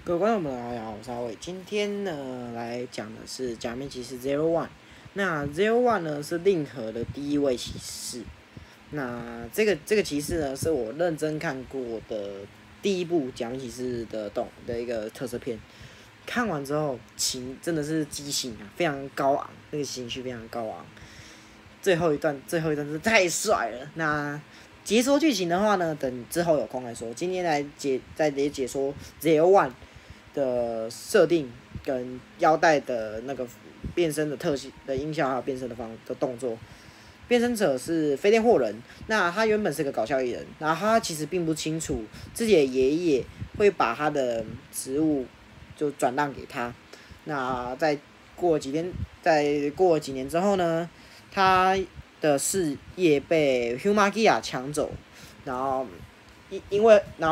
各位观众朋友，大家好，我是阿伟。今天呢，来讲的是假面骑士 Zero One。那 Zero One 呢是令和的第一位骑士。那这个骑士呢，是我认真看过的第一部假面骑士的一个特色片。看完之后，真的是激情啊，非常高昂，那个情绪非常高昂。最后一段真是太帅了。那解说剧情的话呢，等之后有空来说。今天再解说 Zero One 的设定跟腰带的那个变身的特性的音效，还有变身的动作。变身者是飞天霍人，那他原本是个搞笑艺人，然后他其实并不清楚自己的爷爷会把他的职务就转让给他。那在过了几年之后呢，他的事业被 Humagia 抢走，然后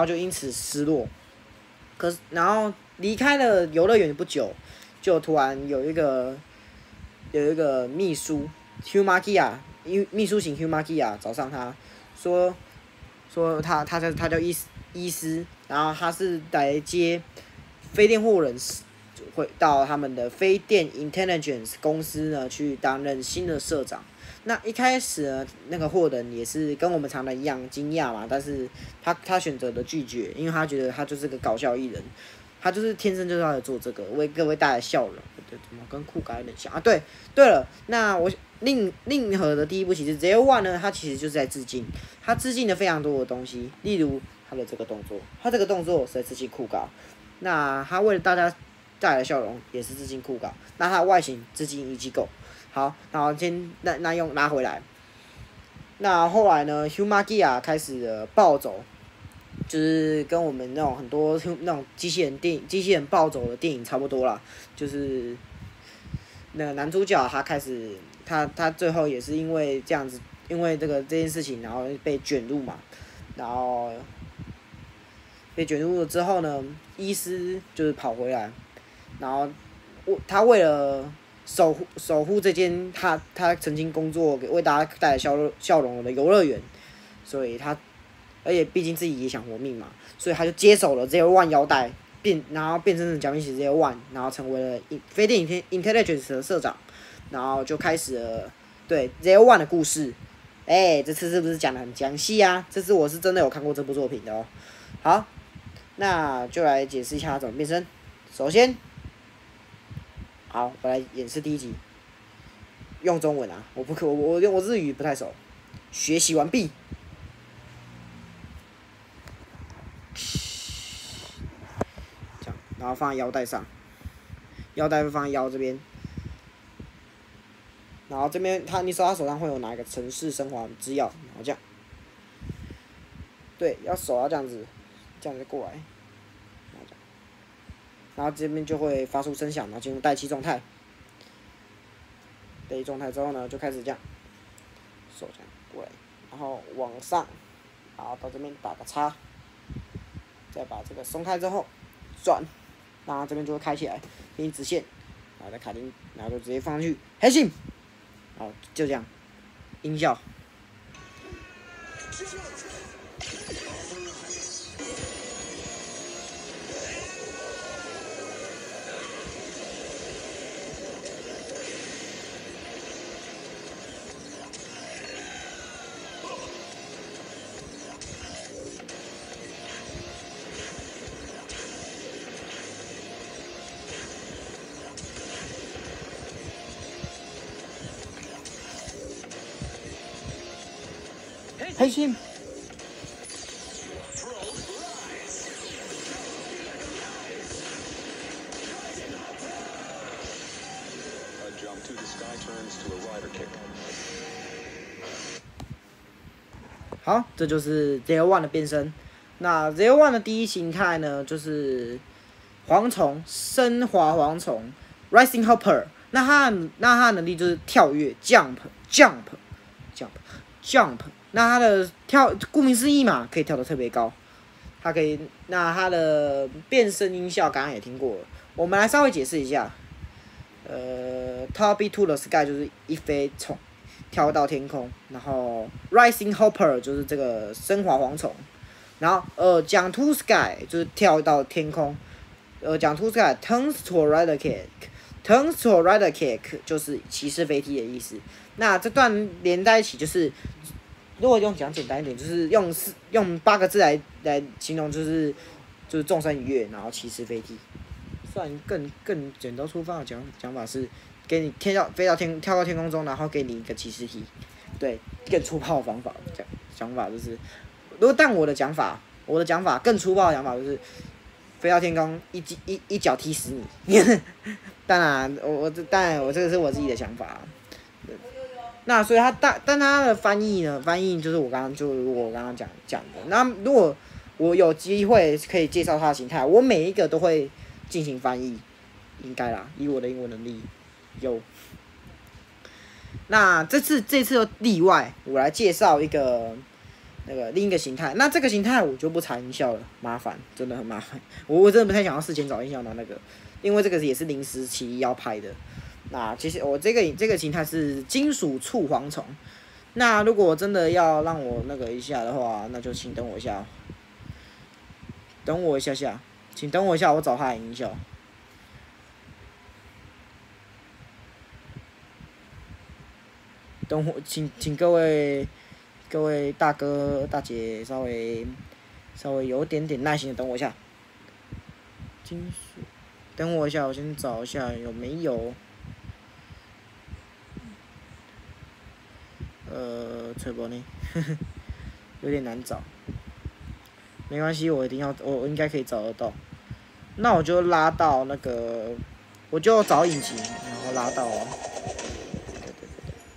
就因此失落。然后离开了游乐园不久，就突然有一个秘书 Humagia 秘书型 Humagia 找上他，说他叫伊斯，然后他是来接飞电霍人会到他们的飞电 Intelligence 公司呢去担任新的社长。那一开始呢，那个霍人也是跟我们常人一样惊讶嘛，但是他选择了拒绝，因为他觉得他就是个搞笑艺人，他就是天生就是要来做这个，为各位带来笑容。对，怎么跟酷改有点像啊？对了，那令和的第一部其实 Zero One 呢，他其实就是在致敬，他致敬了非常多的东西，例如他的这个动作，是在致敬酷搞。那他为了大家带来的笑容，也是致敬酷搞。那他的外形致敬一机构。好，然后先用拉回来。那后来呢 ，Humagia 开始暴走，就是跟我们那种很多那种机器人暴走的电影差不多啦。就是那个男主角他最后也是因为这样子，因为这件事情，然后被卷入嘛，然后被卷入了之后呢，伊斯就是跑回来，然后他为了守护这间他曾经工作为大家带来笑容的游乐园，所以而且毕竟自己也想活命嘛，所以他就接手了 Zero One 腰带，然后变成假面骑士 Zero One， 然后成为了飞电 Intelligence 的社长，然后就开始了对 Zero One 的故事。这次是不是讲得很详细啊？这次我是真的有看过这部作品的哦。好，那就来解释一下他怎么变身。首先，好，我来演示第一集，用中文啊，我日语不太熟，学习完毕。这样，然后放在腰带上，腰带会放在腰这边，然后这边你手上会有拿一个城市升华之钥，然后这样，对，手要这样子过来。然后这边就会发出声响，然后进入待气状态。待气状态之后呢，就开始这样，手这样过来，然后往上，然后到这边打个叉，再把这个松开之后转，然后这边就会开起来，给你直线，然后再卡丁，然后就直接放上去，黑信，好，就这样，音效。黑心。好，这就是 Zero One 的变身。那 Zero One 的第一形态呢，就是蝗虫，升华蝗虫 ，Rising Hopper。那他的能力就是跳跃 ，jump。那他的顾名思义嘛，可以跳得特别高。那他的变身音效刚刚也听过了，我们来稍微解释一下。Top to the sky 就是一飞跳到天空，然后 Rising Hopper 就是这个升华蝗虫，然后讲 to sky 就是跳到天空，讲突出来 turns to rider kick。turns to rider kick 就是骑士飞踢的意思。那这段连在一起就是，如果讲简单一点，就是用8个字来形容，就是纵身一跃，然后骑士飞踢。算更简单粗放的讲法是，给你跳到天空中，然后给你一个骑士踢。对，更粗暴的讲法就是，但我的讲法更粗暴的讲法就是，飞到天空一脚踢死你。当然我这个是我自己的想法。那所以但他的翻译就是我刚刚讲的。那如果我有机会可以介绍他的形态，我每一个都会进行翻译，应该啦，以我的英文能力有。那这次的例外，我来介绍一个另一个形态。那这个形态我就不查音效了，麻烦，真的很麻烦。我真的不太想要事前找音效拿那个，因为这个也是临时起意要拍的。那其实我这个形态是金属触蝗虫。那如果真的要让我一下的话，那就请等我一下，等我一下，请等我一下，我找他的音效。等我，请各位大哥大姐稍微有点耐心的等我一下。金属，等我一下，我先找一下有没有。吹波呢，有点难找。没关系，我应该可以找得到。那我就拉到我就找引擎，然后拉到。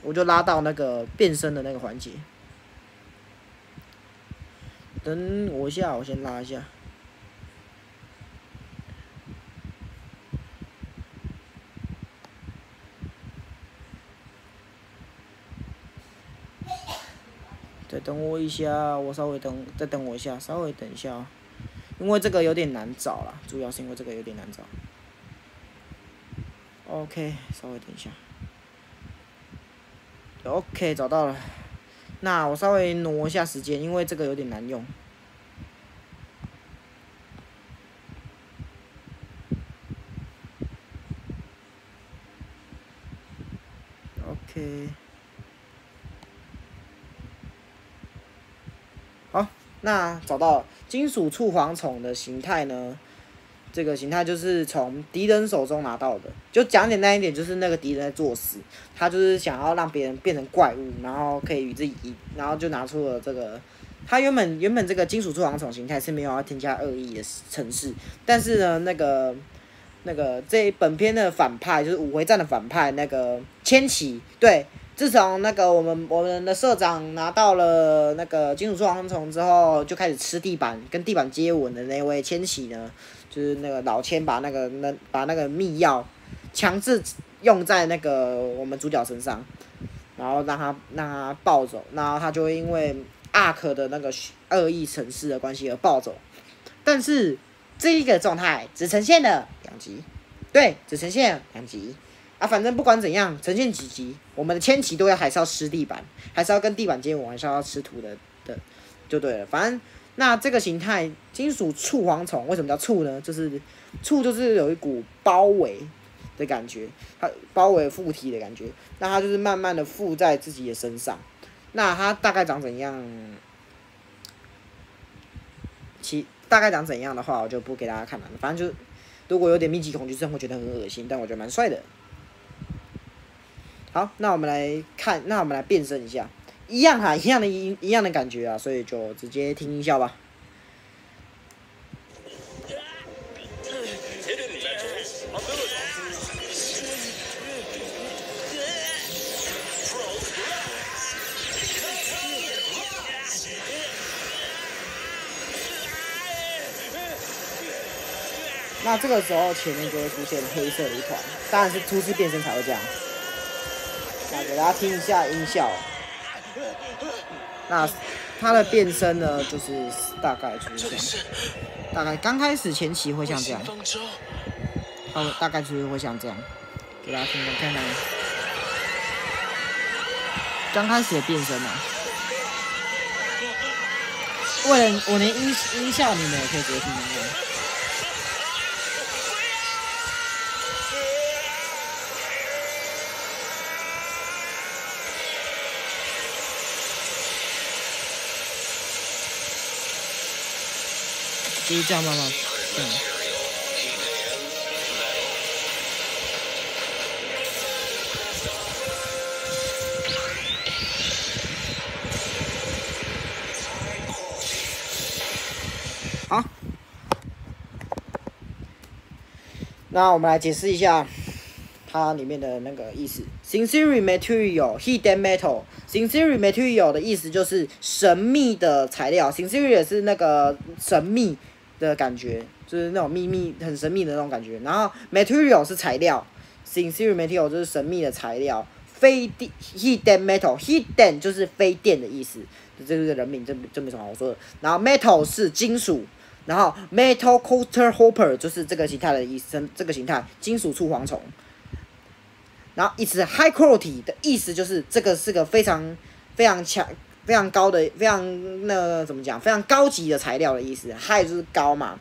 我就拉到变身的那个环节。等我一下，我先拉一下。再等我一下，再等我一下，稍微等一下，因为这个有点难找啦，主要是因为这个有点难找。OK， 稍微等一下。OK， 找到了。那我稍微挪一下时间，因为这个有点难用。OK。好，那找到了金属触蝗虫的形态呢？这个形态就是从敌人手中拿到的。就讲简单一点，就是那个敌人在作死，他就是想要让别人变成怪物，然后可以与自己赢，然后就拿出了这个。他原本这个金属触蝗虫形态是没有要添加恶意的程式，但是呢，这本片的反派就是五回战的反派千奇，对。自从我们的社长拿到了金属触蝗虫之后，就开始吃地板，跟地板接吻的那位千玺呢，就是老千把密药强制用在我们主角身上，然后让他暴走，然后他就会因为阿克的恶意程式的关系而暴走，但是这一个状态只呈现了2集，对，只呈现了2集。反正不管怎样，呈现几集，我们的千奇还是要吃地板，还是要跟地板接吻，还是要吃土的，就对了。反正那这个形态金属触蝗虫为什么叫触呢？就是有一股包围的感觉，它包围附体的感觉。那它就是慢慢的附在自己的身上。那它大概长怎样？大概长怎样的话，我就不给大家看了。反正就如果有点密集恐惧症，会觉得很恶心，但我觉得蛮帅的。好，那我们来变身一下，一样的感觉啊，所以就直接听音效吧。那这个时候前面就会出现黑色的一团，当然是初次变身才会这样。那给大家听一下音效。那它的变身呢，就是大概刚开始前期会像这样，它大概就是会像这样，给大家听看看。刚开始的变身啊，为了我连音效你们也可以直接听看看。就是这样慢慢这样。好，那我们来解释一下它里面的那个意思。Sincere material, hidden metal. Sincere material 的意思就是神秘的材料。Sincere 也是那个神秘的感觉，就是那种秘密、很神秘的那种感觉。然后 material 是材料 ，Sincere material 就是神秘的材料。非电 hidden metal，hidden 就是非电的意思，这就是人名，这没什么好说的。然后 metal 是金属。然后 metal coated hopper 就是这个形态的意思，这个形态金属触蝗虫。然后it's high quality 的意思就是这个是个非常强、非常高的、非常怎么讲？非常高级的材料的意思。high 就是高嘛，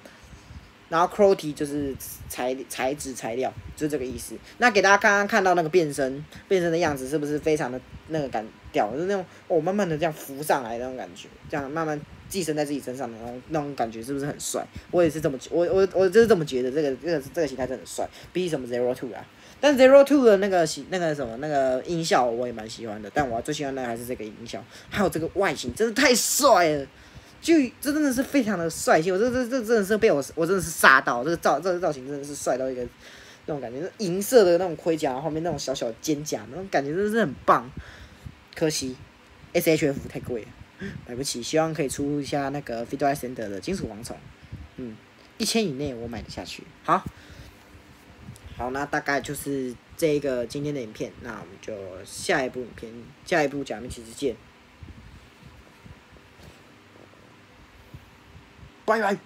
然后 quality 就是材质材料，就是这个意思。那给大家刚刚看到那个变身的样子，是不是非常的那个屌？就是那种慢慢的这样浮上来的那种感觉，这样慢慢寄生在自己身上的那种感觉，是不是很帅？我也是这么我就是这么觉得，这个形态真的很帅，比起什么 Zero Two 啊。但 Zero Two 的那个什么那个音效我也蛮喜欢的，但我最喜欢的还是这个音效，还有这个外形真的太帅了，这真的是非常的帅气，我这真的是被我真的是杀到，这个造型真的是帅到一个那种感觉，银色的那种盔甲，后面那种小小的肩甲，那种感觉真的是很棒。可惜 SHF 太贵了，买不起，希望可以出一下那个 Feedback Center 的金属蝗虫，1000以内我买得下去。好，那大概就是这个今天的影片，那我们就下一部假面骑士见，拜拜。